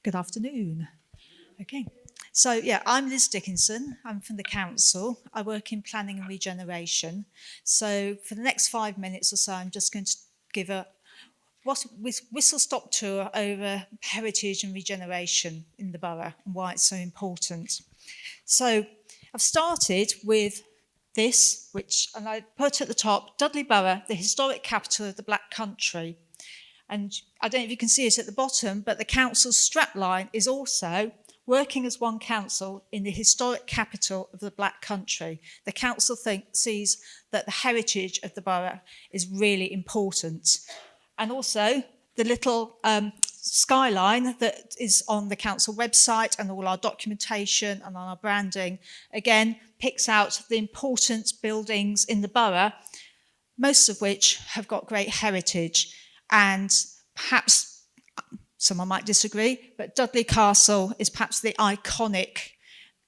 Good afternoon. Okay. So, yeah, I'm Liz Dickinson. I'm from the council. I work in planning and regeneration. So, for the next 5 minutes or so, I'm just going to give a whistle-stop tour over heritage and regeneration in the borough and why it's so important. So, I've started with this, and I put at the top, Dudley Borough, the historic capital of the Black Country. And I don't know if you can see it at the bottom, but the council's strapline is also working as one council in the historic capital of the Black Country. The council sees that the heritage of the borough is really important. And also the little skyline that is on the council website and all our documentation and on our branding, again, picks out the important buildings in the borough, most of which have got great heritage. And perhaps someone might disagree, but Dudley Castle is perhaps the iconic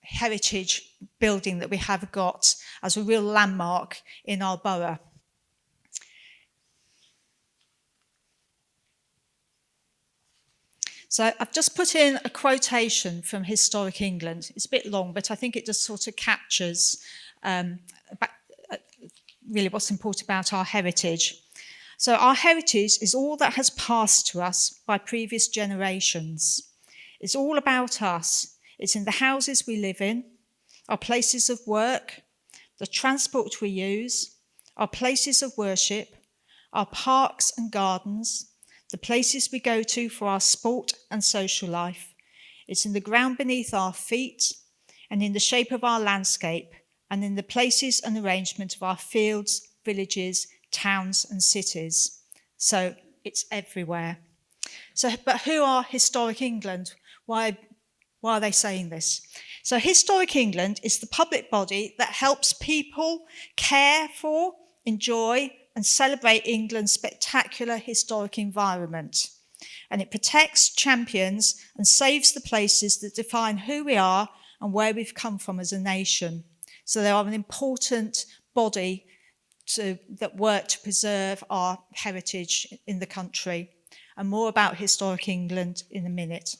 heritage building that we have got as a real landmark in our borough. So I've just put in a quotation from Historic England. It's a bit long, but I think it just sort of captures really what's important about our heritage. So our heritage is all that has passed to us by previous generations. It's all about us. It's in the houses we live in, our places of work, the transport we use, our places of worship, our parks and gardens, the places we go to for our sport and social life. It's in the ground beneath our feet and in the shape of our landscape and in the places and arrangement of our fields, villages, towns and cities. So it's everywhere. But who are Historic England? Why are they saying this? So Historic England is the public body that helps people care for, enjoy and celebrate England's spectacular historic environment. And it protects, champions and saves the places that define who we are and where we've come from as a nation. So they are an important body that work to preserve our heritage in the country. And more about Historic England in a minute.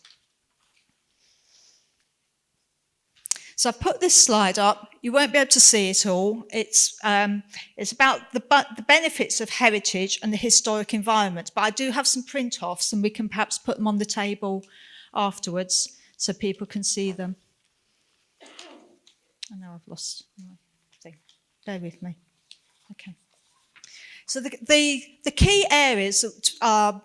So I've put this slide up. You won't be able to see it all. It's about the benefits of heritage and the historic environment. But I do have some print-offs, and we can perhaps put them on the table afterwards so people can see them. I know I've lost my thing. Bear with me. Okay. So the key areas that are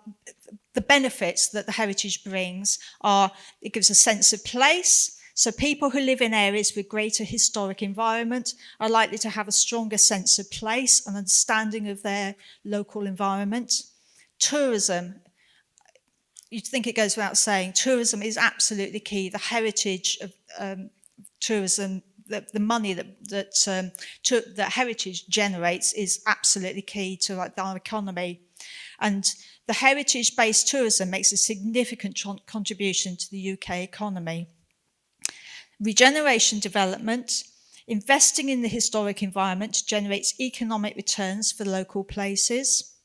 the benefits that the heritage brings are it gives a sense of place. So people who live in areas with greater historic environment are likely to have a stronger sense of place and understanding of their local environment. Tourism, you'd think it goes without saying, tourism is absolutely key. The heritage of tourism, the money that heritage generates is absolutely key to our economy. And the heritage-based tourism makes a significant contribution to the UK economy. Regeneration development, investing in the historic environment generates economic returns for local places.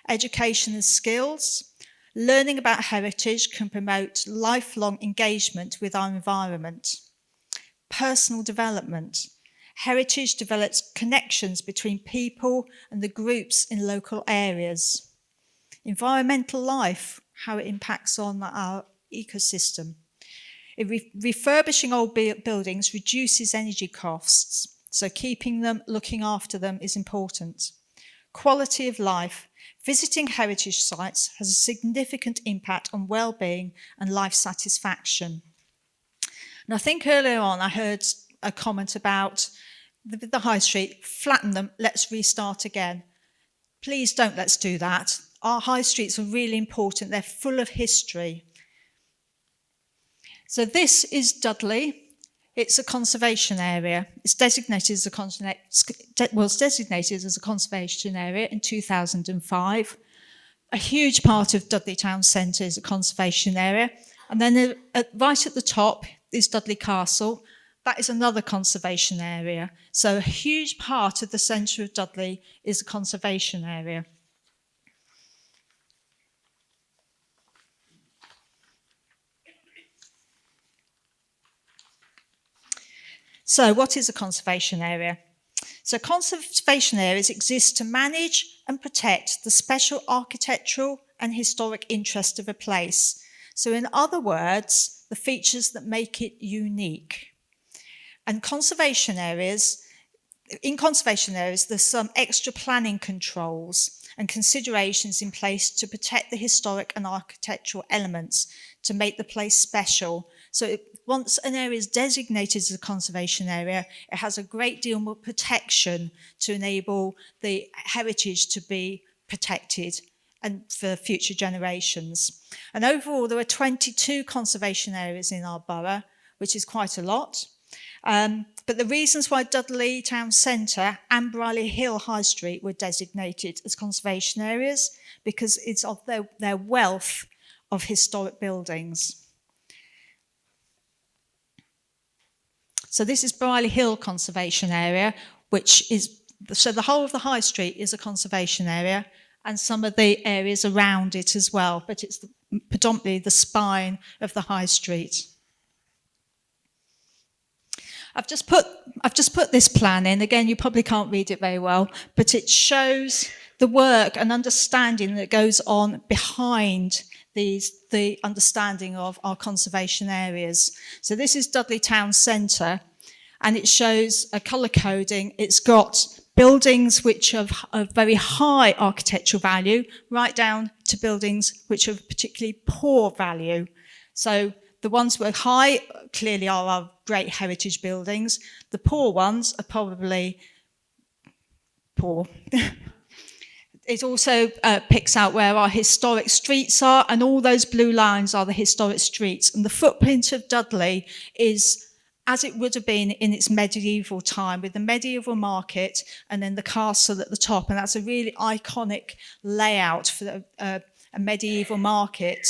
Education and skills. Learning about heritage can promote lifelong engagement with our environment. Personal development. Heritage develops connections between people and the groups in local areas. Environmental life, how it impacts on our ecosystem. Refurbishing old buildings reduces energy costs, so keeping them, looking after them is important. Quality of life. Visiting heritage sites has a significant impact on well-being and life satisfaction. And I think earlier on I heard a comment about the high street, flatten them, let's restart again. Please don't let's do that. Our high streets are really important. They're full of history. So this is Dudley. It's a conservation area. It's designated as a conservation area in 2005. A huge part of Dudley Town Centre is a conservation area. And then right at the top is Dudley Castle. That is another conservation area. So a huge part of the centre of Dudley is a conservation area. So what is a conservation area? So conservation areas exist to manage and protect the special architectural and historic interest of a place. So in other words, the features that make it unique. And in conservation areas, there's some extra planning controls and considerations in place to protect the historic and architectural elements to make the place special. So once an area is designated as a conservation area, it has a great deal more protection to enable the heritage to be protected and for future generations. And overall, there are 22 conservation areas in our borough, which is quite a lot. But the reasons why Dudley Town Centre and Brierley Hill High Street were designated as conservation areas because it's of their wealth of historic buildings. So this is Brierley Hill Conservation Area, which is, so the whole of the High Street is a conservation area and some of the areas around it as well, but it's predominantly the spine of the High Street. I've just put this plan in. Again, you probably can't read it very well, but it shows the work and understanding that goes on behind the understanding of our conservation areas. So this is Dudley Town Centre, and it shows a colour coding. It's got buildings which have a very high architectural value, right down to buildings which are particularly poor value. So the ones with high clearly are our great heritage buildings. The poor ones are probably poor. It also picks out where our historic streets are, and all those blue lines are the historic streets. And the footprint of Dudley is as it would have been in its medieval time, with the medieval market and then the castle at the top. And that's a really iconic layout for a medieval market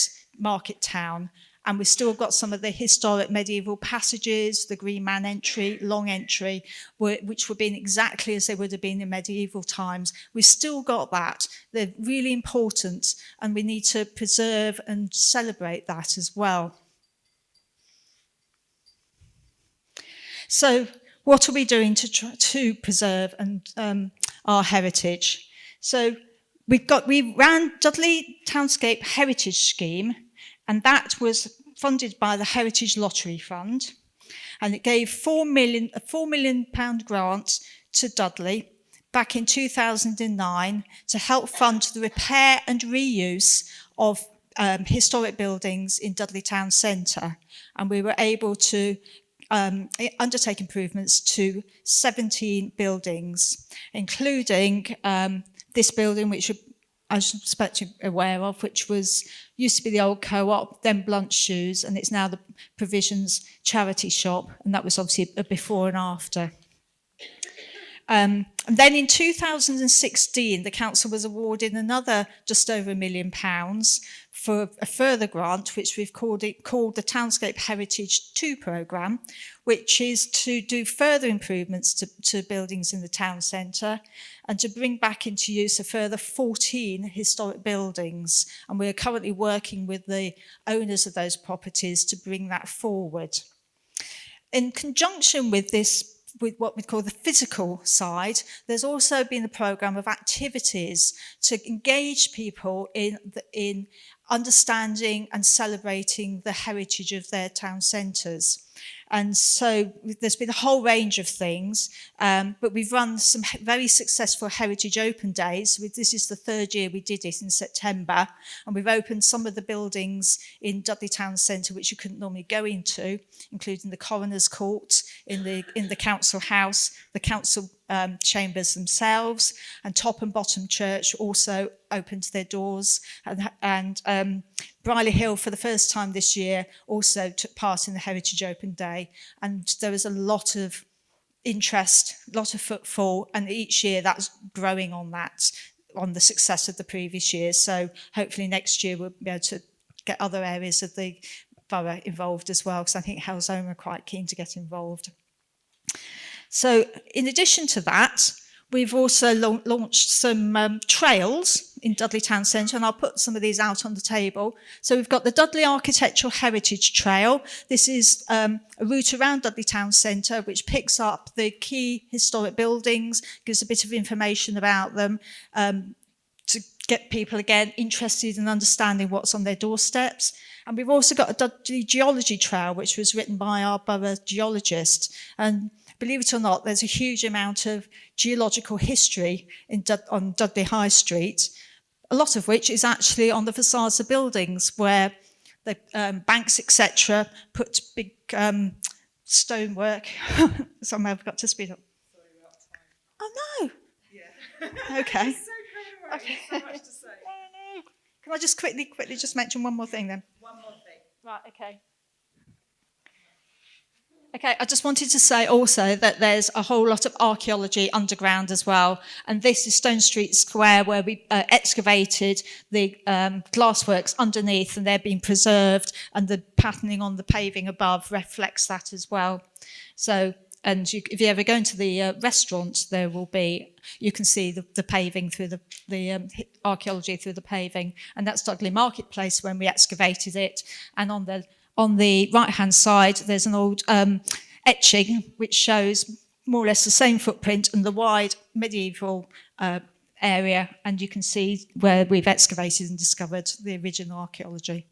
town. And we've still got some of the historic medieval passages, the Green Man entry, Long entry, which would be exactly as they would have been in medieval times. We've still got that. They're really important, and we need to preserve and celebrate that as well. So what are we doing to try to preserve and our heritage? So we ran Dudley Townscape Heritage Scheme, and that was funded by the Heritage Lottery Fund, and it gave a £4 million grant to Dudley back in 2009 to help fund the repair and reuse of historic buildings in Dudley Town Centre, and we were able to undertake improvements to 17 buildings, including this building, which I suspect you're aware of, which used to be the old Co-op, then Blunt Shoes, and it's now the Provisions charity shop, and that was obviously a before and after. And then in 2016, the council was awarded another just over £1 million for a further grant, which we've called the Townscape Heritage 2 programme, which is to do further improvements to buildings in the town centre and to bring back into use a further 14 historic buildings. And we're currently working with the owners of those properties to bring that forward. In conjunction with this, with what we call the physical side, there's also been a programme of activities to engage people in understanding and celebrating the heritage of their town centres. And so there's been a whole range of things, but we've run some very successful Heritage Open Days. This is the third year we did it in September, and we've opened some of the buildings in Dudley Town Centre which you couldn't normally go into, including the Coroner's Court, in the Council House, the Council chambers themselves, and Top and Bottom Church also opened their doors, and Brierley Hill for the first time this year also took part in the Heritage Open Day, and there was a lot of interest, a lot of footfall, and each year that's growing on the success of the previous year. So hopefully next year we'll be able to get other areas of the borough involved as well, because I think Hell's Home are quite keen to get involved. So in addition to that, We've also launched some trails in Dudley Town Centre, and I'll put some of these out on the table. So we've got the Dudley Architectural Heritage Trail. This is a route around Dudley Town Centre which picks up the key historic buildings, gives a bit of information about them, to get people, again, interested in understanding what's on their doorsteps. And we've also got a Dudley Geology Trail, which was written by our borough geologist. And believe it or not, there's a huge amount of geological history on Dudley High Street, a lot of which is actually on the facades of buildings where the banks, etc., put big stonework. Somehow I've got to speed up. Sorry, we're out of time. Oh, no. Yeah. Okay. It's so great. Okay. There's so much to say. No. Can I just quickly just mention one more thing then? One more thing. Right, okay. Okay, I just wanted to say also that there's a whole lot of archaeology underground as well. And this is Stone Street Square, where we excavated the glassworks underneath, and they're being preserved, and the patterning on the paving above reflects that as well. So, and if you ever go into the restaurant, there will be, you can see the paving through the archaeology through the paving. And that's Dudley Marketplace when we excavated it. And on the right-hand side, there's an old etching which shows more or less the same footprint and the wide medieval area, and you can see where we've excavated and discovered the original archaeology.